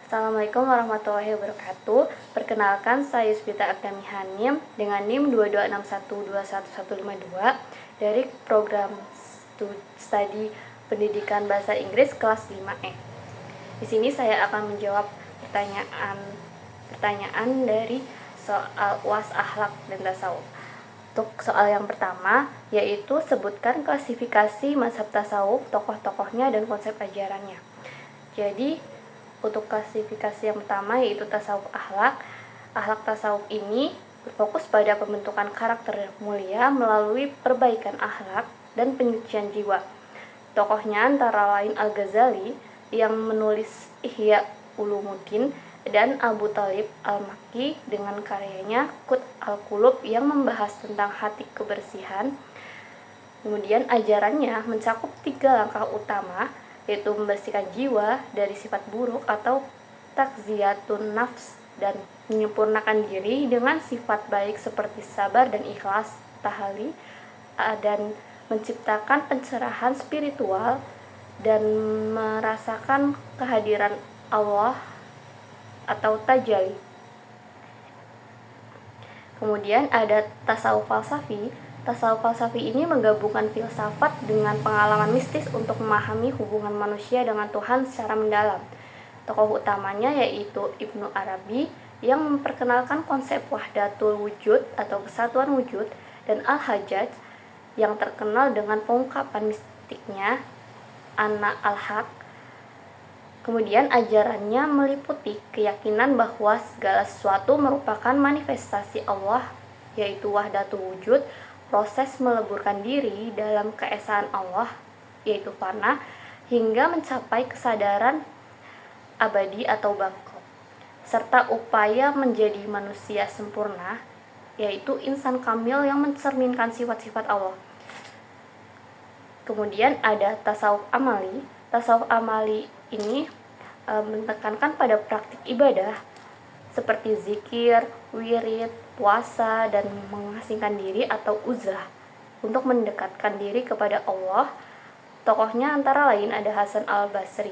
Assalamualaikum warahmatullahi wabarakatuh. Perkenalkan, saya Yusbita Agdami Hanim dengan NIM 226121152 dari program studi pendidikan bahasa Inggris kelas 5E. Di sini saya akan menjawab pertanyaan dari soal UAS akhlak dan tasawuf. Untuk soal yang pertama, yaitu sebutkan klasifikasi mazhab tasawuf, tokoh-tokohnya, dan konsep ajarannya. Jadi, untuk klasifikasi yang pertama yaitu tasawuf akhlak. Akhlak tasawuf ini berfokus pada pembentukan karakter yang mulia melalui perbaikan akhlak dan penyucian jiwa. Tokohnya antara lain Al-Ghazali yang menulis Ihya Ulumuddin dan Abu Thalib Al-Makki dengan karyanya Qut al-Qulub yang membahas tentang hati kebersihan. Kemudian ajarannya mencakup 3 langkah utama, yaitu membersihkan jiwa dari sifat buruk atau takziyatun nafs dan menyempurnakan diri dengan sifat baik seperti sabar dan ikhlas, tahali, dan menciptakan pencerahan spiritual dan merasakan kehadiran Allah atau tajalli. Kemudian ada tasawuf falsafi. Tasawuf falsafi ini menggabungkan filsafat dengan pengalaman mistis untuk memahami hubungan manusia dengan Tuhan secara mendalam. Tokoh utamanya yaitu Ibnu Arabi yang memperkenalkan konsep wahdatul wujud atau kesatuan wujud, dan Al-Hajjaj yang terkenal dengan pengungkapan mistiknya Ana al-Haq. Kemudian ajarannya meliputi keyakinan bahwa segala sesuatu merupakan manifestasi Allah, yaitu wahdatul wujud, proses meleburkan diri dalam keesaan Allah, yaitu fana, hingga mencapai kesadaran abadi atau baqo, serta upaya menjadi manusia sempurna, yaitu insan kamil yang mencerminkan sifat-sifat Allah. Kemudian ada tasawuf amali. Tasawuf amali ini menekankan pada praktik ibadah seperti zikir, wirid, puasa, dan mengasingkan diri atau uzlah untuk mendekatkan diri kepada Allah. Tokohnya antara lain ada Hasan al-Basri,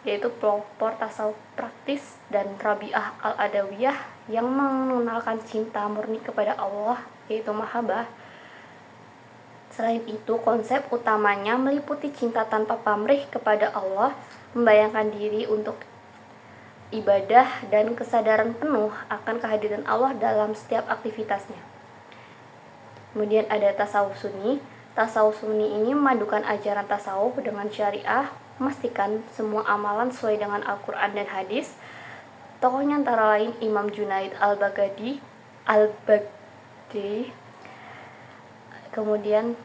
yaitu pelopor tasawuf praktis, dan Rabi'ah al-Adawiyah yang mengenalkan cinta murni kepada Allah, yaitu mahabbah. Selain itu, konsep utamanya meliputi cinta tanpa pamrih kepada Allah, membayangkan diri untuk ibadah, dan kesadaran penuh akan kehadiran Allah dalam setiap aktivitasnya. Kemudian ada tasawuf sunni. Tasawuf sunni ini memadukan ajaran tasawuf dengan syariah, memastikan semua amalan sesuai dengan Al-Quran dan hadis. Tokohnya antara lain Imam Junaid al-Baghdadi, kemudian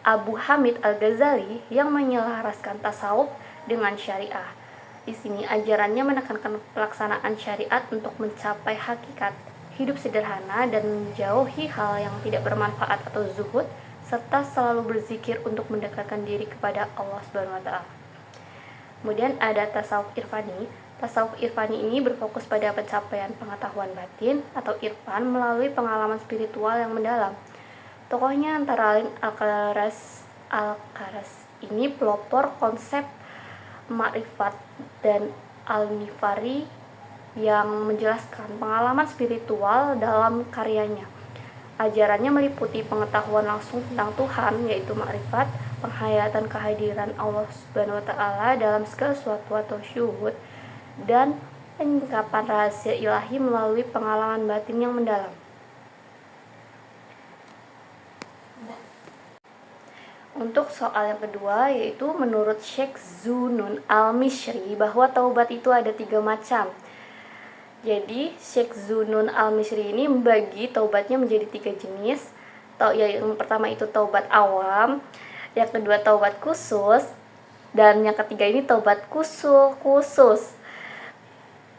Abu Hamid al-Ghazali yang menyelaraskan tasawuf dengan syariah. Di sini ajarannya menekankan pelaksanaan syariat untuk mencapai hakikat hidup sederhana dan menjauhi hal yang tidak bermanfaat atau zuhud, serta selalu berzikir untuk mendekatkan diri kepada Allah SWT. Kemudian ada tasawuf irfani. Tasawuf irfani ini berfokus pada pencapaian pengetahuan batin atau irfan melalui pengalaman spiritual yang mendalam. Tokohnya antara lain Al-Qaras ini pelopor konsep ma'rifat, dan Al-Nifari yang menjelaskan pengalaman spiritual dalam karyanya. Ajarannya meliputi pengetahuan langsung tentang Tuhan, yaitu ma'rifat, penghayatan kehadiran Allah SWT dalam segala sesuatu atau syuhud, dan penyingkapan rahasia ilahi melalui pengalaman batin yang mendalam. Untuk soal yang kedua, yaitu menurut Syekh Zunun al-Mishri bahwa taubat itu ada 3 macam. Jadi Syekh Zunun al-Mishri ini membagi taubatnya menjadi 3 jenis. Yang pertama itu taubat awam, yang kedua taubat khusus, dan yang ketiga ini taubat khusus.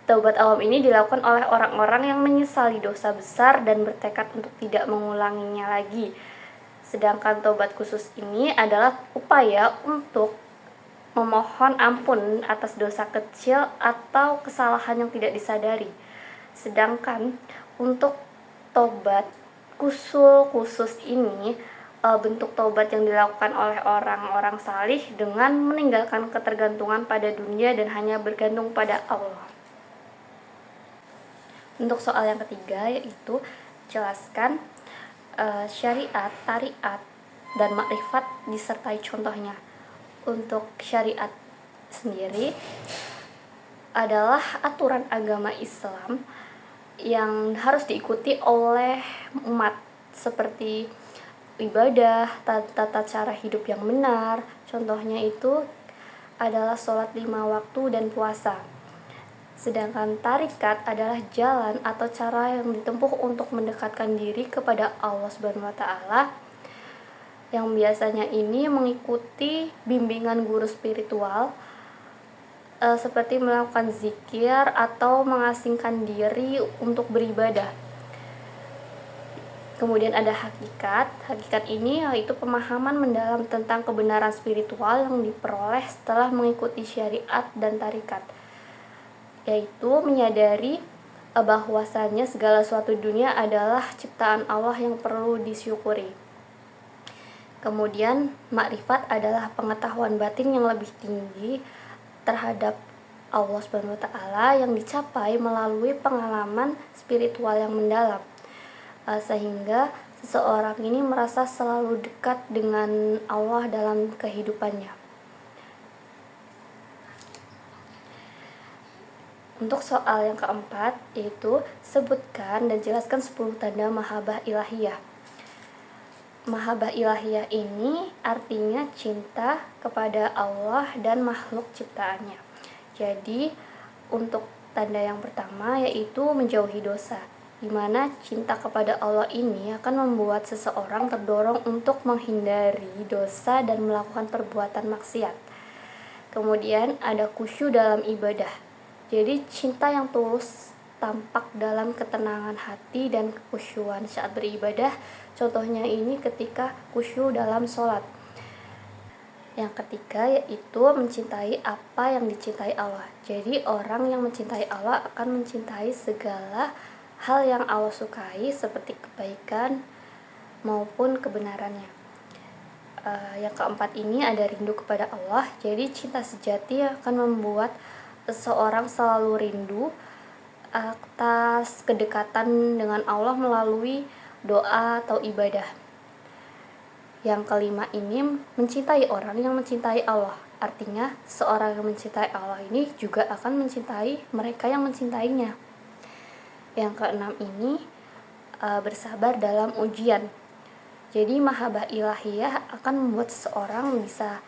Taubat awam ini dilakukan oleh orang-orang yang menyesali dosa besar dan bertekad untuk tidak mengulanginya lagi. Sedangkan taubat khusus ini adalah upaya untuk memohon ampun atas dosa kecil atau kesalahan yang tidak disadari. Sedangkan untuk taubat khusus ini bentuk taubat yang dilakukan oleh orang-orang salih dengan meninggalkan ketergantungan pada dunia dan hanya bergantung pada Allah. Untuk soal yang ketiga yaitu jelaskan syariat, tariat, dan makrifat disertai contohnya. Untuk syariat sendiri adalah aturan agama Islam yang harus diikuti oleh umat, seperti ibadah, tata cara hidup yang benar. Contohnya itu adalah sholat 5 waktu dan puasa. Sedangkan tarikat adalah jalan atau cara yang ditempuh untuk mendekatkan diri kepada Allah Subhanahu wa taala, yang biasanya ini mengikuti bimbingan guru spiritual seperti melakukan zikir atau mengasingkan diri untuk beribadah. Kemudian ada hakikat. Hakikat ini yaitu pemahaman mendalam tentang kebenaran spiritual yang diperoleh setelah mengikuti syariat dan tarikat, yaitu menyadari bahwasanya segala suatu dunia adalah ciptaan Allah yang perlu disyukuri. Kemudian makrifat adalah pengetahuan batin yang lebih tinggi terhadap Allah Subhanahu wa taala yang dicapai melalui pengalaman spiritual yang mendalam, sehingga seseorang ini merasa selalu dekat dengan Allah dalam kehidupannya. Untuk soal yang keempat yaitu sebutkan dan jelaskan 10 tanda mahabbah ilahiyah. Mahabbah ilahiyah ini artinya cinta kepada Allah dan makhluk ciptaannya. Jadi untuk tanda yang pertama yaitu menjauhi dosa, di mana cinta kepada Allah ini akan membuat seseorang terdorong untuk menghindari dosa dan melakukan perbuatan maksiat. Kemudian ada khusyuk dalam ibadah. Jadi cinta yang tulus tampak dalam ketenangan hati dan kekhusyuan saat beribadah. Contohnya ini ketika khusyuk dalam sholat. Yang ketiga yaitu mencintai apa yang dicintai Allah. Jadi orang yang mencintai Allah akan mencintai segala hal yang Allah sukai seperti kebaikan maupun kebenarannya. Yang keempat ini ada rindu kepada Allah. Jadi cinta sejati akan membuat seseorang selalu rindu atas kedekatan dengan Allah melalui doa atau ibadah. Yang kelima ini mencintai orang yang mencintai Allah. Artinya seorang yang mencintai Allah ini juga akan mencintai mereka yang mencintainya. Yang keenam ini bersabar dalam ujian. Jadi mahabbah ilahiyah akan membuat seseorang bisa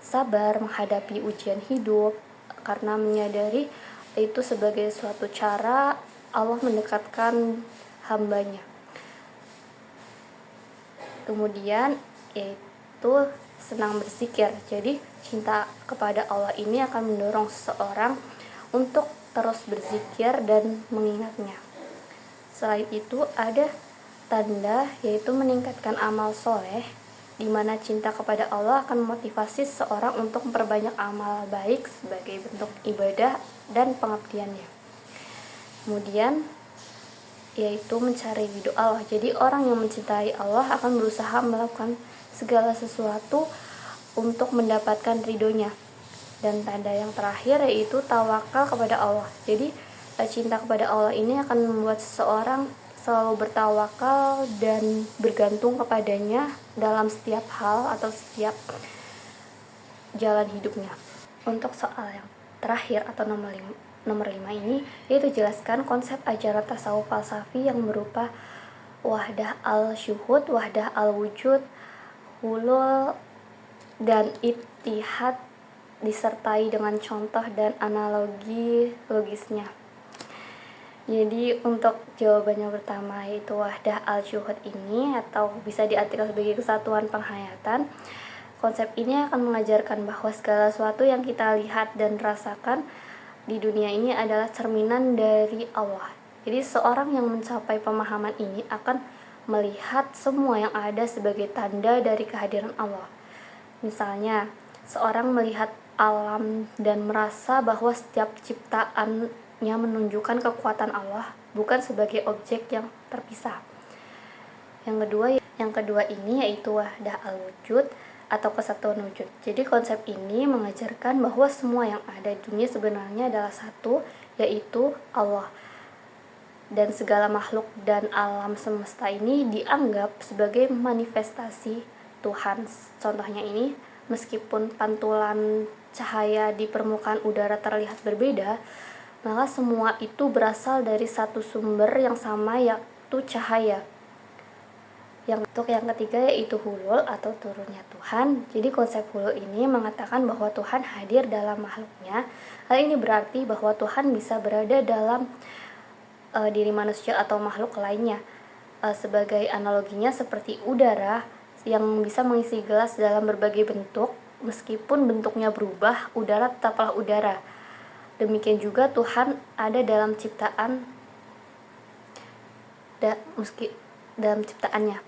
sabar menghadapi ujian hidup karena menyadari itu sebagai suatu cara Allah mendekatkan hambanya. Kemudian yaitu senang berzikir. Jadi cinta kepada Allah ini akan mendorong seseorang untuk terus berzikir dan mengingatnya. Selain itu ada tanda yaitu meningkatkan amal soleh, di mana cinta kepada Allah akan memotivasi seseorang untuk memperbanyak amal baik sebagai bentuk ibadah dan pengabdiannya. Kemudian yaitu mencari ridho Allah. Jadi orang yang mencintai Allah akan berusaha melakukan segala sesuatu untuk mendapatkan ridhonya. Dan tanda yang terakhir yaitu tawakal kepada Allah. Jadi cinta kepada Allah ini akan membuat seseorang selalu bertawakal dan bergantung kepadanya dalam setiap hal atau setiap jalan hidupnya. Untuk soal yang terakhir atau nomor 5 ini yaitu jelaskan konsep ajaran tasawuf falsafi yang berupa wahdah al-syuhud, wahdah al-wujud, hulul, dan ittihad disertai dengan contoh dan analogi logisnya. Jadi untuk jawabannya pertama yaitu wahdah al-syuhud ini atau bisa diartikan sebagai kesatuan penghayatan. Konsep ini akan mengajarkan bahwa segala sesuatu yang kita lihat dan rasakan di dunia ini adalah cerminan dari Allah. Jadi seorang yang mencapai pemahaman ini akan melihat semua yang ada sebagai tanda dari kehadiran Allah. Misalnya, seorang melihat alam dan merasa bahwa setiap ciptaannya menunjukkan kekuatan Allah, bukan sebagai objek yang terpisah. Yang kedua Yang kedua ini yaitu wahdah al-wujud atau kesatuan wujud. Jadi konsep ini mengajarkan bahwa semua yang ada di dunia sebenarnya adalah satu, yaitu Allah. Dan segala makhluk dan alam semesta ini dianggap sebagai manifestasi Tuhan. Contohnya ini, meskipun pantulan cahaya di permukaan udara terlihat berbeda, maka semua itu berasal dari satu sumber yang sama, yaitu cahaya. Untuk yang ketiga yaitu hulul atau turunnya Tuhan. Jadi konsep hulul ini mengatakan bahwa Tuhan hadir dalam makhluknya. Hal ini berarti bahwa Tuhan bisa berada dalam diri manusia atau makhluk lainnya. Sebagai analoginya seperti udara yang bisa mengisi gelas dalam berbagai bentuk, meskipun bentuknya berubah, udara tetaplah udara. Demikian juga Tuhan ada dalam dalam ciptaannya.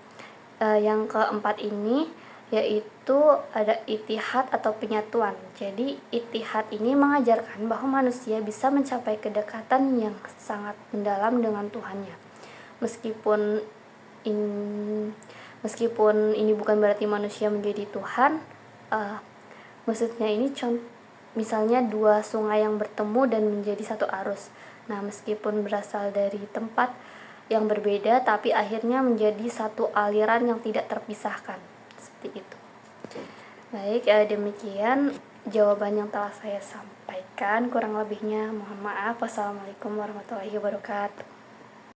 Yang keempat ini yaitu ada itihad atau penyatuan. Jadi itihad ini mengajarkan bahwa manusia bisa mencapai kedekatan yang sangat mendalam dengan Tuhannya. Meskipun ini bukan berarti manusia menjadi Tuhan, maksudnya ini misalnya dua sungai yang bertemu dan menjadi satu arus. Nah, meskipun berasal dari tempat yang berbeda, tapi akhirnya menjadi satu aliran yang tidak terpisahkan. Seperti itu. Baik, demikian jawaban yang telah saya sampaikan. Kurang lebihnya mohon maaf. Wassalamualaikum warahmatullahi wabarakatuh.